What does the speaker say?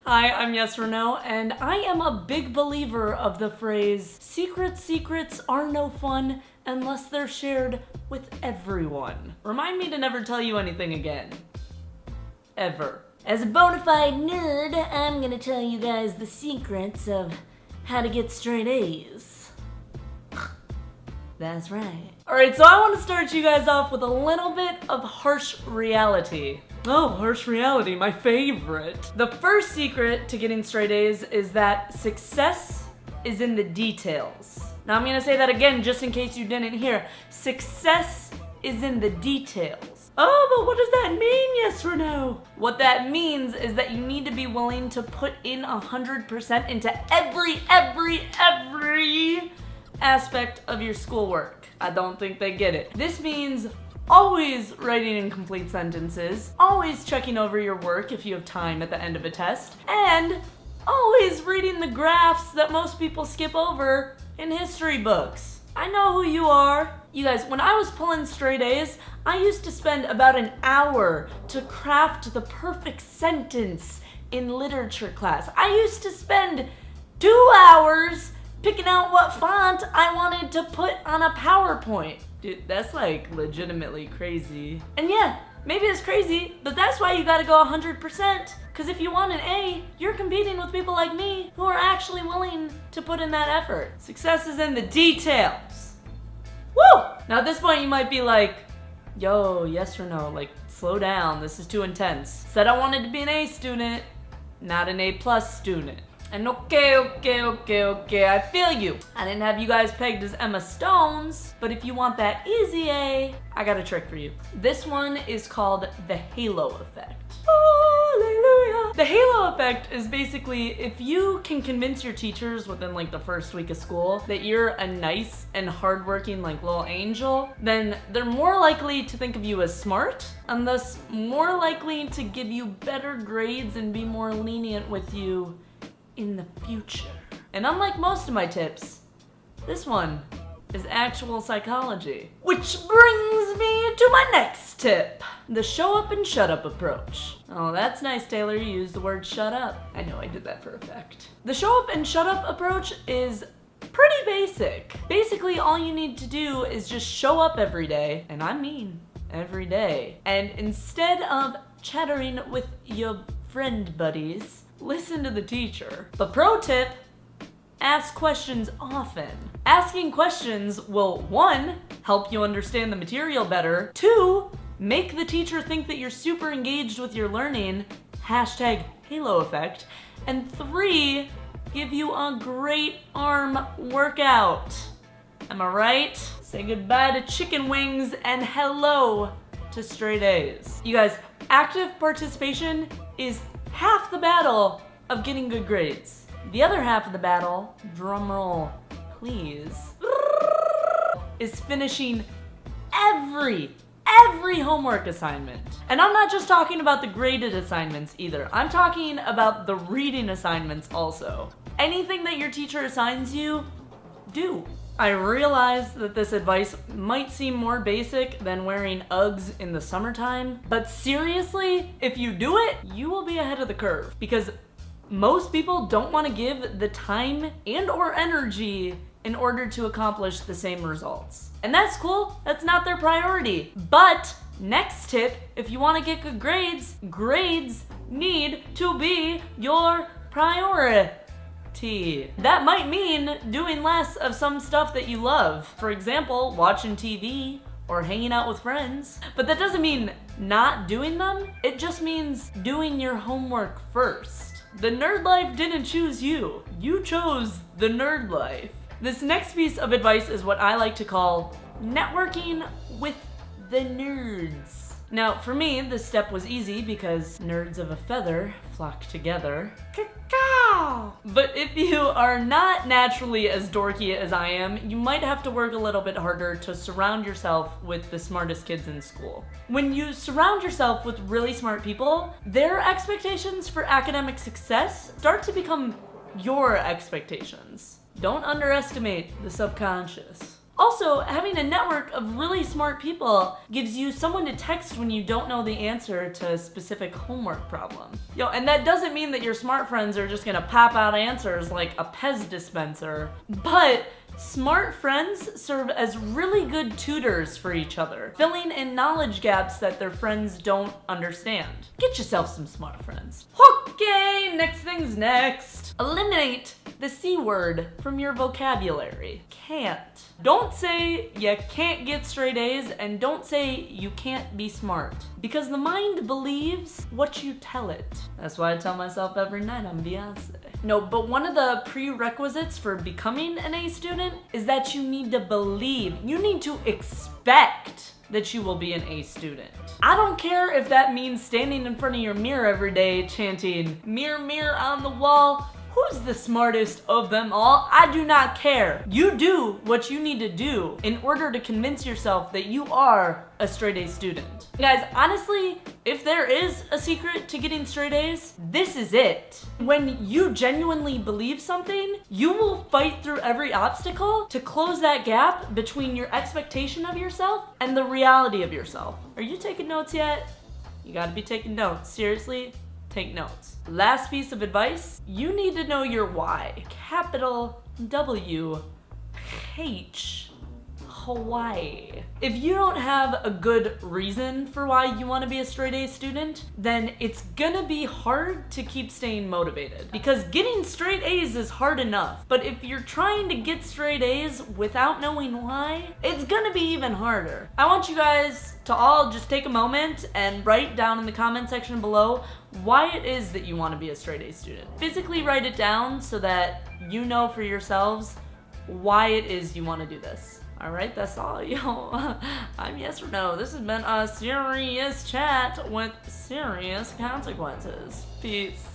Hi, I'm Yes or No, and I am a big believer of the phrase, secrets are no fun unless they're shared with everyone. Remind me to never tell you anything again. Ever. As a bona fide nerd, I'm gonna tell you guys the secrets of how to get straight A's. That's right. Alright, so I want to start you guys off with a little bit of harsh reality. Oh, harsh reality, my favorite. The first secret to getting straight A's is that success is in the details. Now I'm gonna say that again just in case you didn't hear. Success is in the details. Oh, but what does that mean, Yes or No? What that means is that you need to be willing to put in 100% into every aspect of your schoolwork. I don't think they get it. This means always writing incomplete sentences, always checking over your work if you have time at the end of a test, and always reading the graphs that most people skip over in history books. I know who you are. You guys, when I was pulling straight A's, I used to spend about an hour to craft the perfect sentence in literature class. I used to spend 2 hours picking out what font I wanted to put on a PowerPoint. Dude, that's like legitimately crazy. And yeah, maybe it's crazy, but that's why you gotta go 100%. Because if you want an A, you're competing with people like me who are actually willing to put in that effort. Success is in the details. Woo! Now at this point you might be like, yo, Yes or No, like slow down, this is too intense. Said I wanted to be an A student, not an A+ student. And okay, I feel you. I didn't have you guys pegged as Emma Stones, but if you want that easy A, I got a trick for you. This one is called the halo effect. Hallelujah. The halo effect is basically if you can convince your teachers within like the first week of school that you're a nice and hardworking like little angel, then they're more likely to think of you as smart and thus more likely to give you better grades and be more lenient with you in the future. And unlike most of my tips, this one is actual psychology. Which brings me to my next tip, the show up and shut up approach. Oh, that's nice, Taylor, you used the word shut up. I know I did that for effect. The show up and shut up approach is pretty basic. Basically, all you need to do is just show up every day, and I mean every day. And instead of chattering with your friend buddies, listen to the teacher. But pro tip, ask questions often. Asking questions will 1, help you understand the material better, 2, make the teacher think that you're super engaged with your learning, #halo effect, and 3, give you a great arm workout. Am I right? Say goodbye to chicken wings and hello to straight A's. You guys, active participation is half the battle of getting good grades. The other half of the battle, drumroll please, is finishing every homework assignment. And I'm not just talking about the graded assignments either. I'm talking about the reading assignments also. Anything that your teacher assigns you, do. I realize that this advice might seem more basic than wearing Uggs in the summertime, but seriously, if you do it, you will be ahead of the curve because most people don't want to give the time and or energy in order to accomplish the same results. And that's cool, that's not their priority. But next tip, if you want to get good grades, grades need to be your priority. That might mean doing less of some stuff that you love. For example, watching TV or hanging out with friends. But that doesn't mean not doing them. It just means doing your homework first. The nerd life didn't choose you. You chose the nerd life. This next piece of advice is what I like to call networking with the nerds. Now, for me, this step was easy because nerds of a feather flock together. Cacao! But if you are not naturally as dorky as I am, you might have to work a little bit harder to surround yourself with the smartest kids in school. When you surround yourself with really smart people, their expectations for academic success start to become your expectations. Don't underestimate the subconscious. Also, having a network of really smart people gives you someone to text when you don't know the answer to a specific homework problem. And that doesn't mean that your smart friends are just gonna pop out answers like a Pez dispenser, but smart friends serve as really good tutors for each other, filling in knowledge gaps that their friends don't understand. Get yourself some smart friends. Okay, next thing's next. Eliminate the C word from your vocabulary. Can't. Don't say you can't get straight A's, and don't say you can't be smart, because the mind believes what you tell it. That's why I tell myself every night I'm Beyonce. No, but one of the prerequisites for becoming an A student is that you need to believe, you need to expect that you will be an A student. I don't care if that means standing in front of your mirror every day chanting, "Mirror, mirror on the wall, who's the smartest of them all?" I do not care. You do what you need to do in order to convince yourself that you are a straight A student. Guys, honestly, if there is a secret to getting straight A's, this is it. When you genuinely believe something, you will fight through every obstacle to close that gap between your expectation of yourself and the reality of yourself. Are you taking notes yet? You gotta be taking notes. Seriously, take notes. Last piece of advice, you need to know your why. Capital W-H. Hawaii. If you don't have a good reason for why you want to be a straight A student, then it's gonna be hard to keep staying motivated, because getting straight A's is hard enough. But if you're trying to get straight A's without knowing why, it's gonna be even harder. I want you guys to all just take a moment and write down in the comment section below why it is that you want to be a straight A student. Physically write it down so that you know for yourselves why it is you want to do this. Alright, that's all, I'm Yes or No. This has been a serious chat with serious consequences. Peace.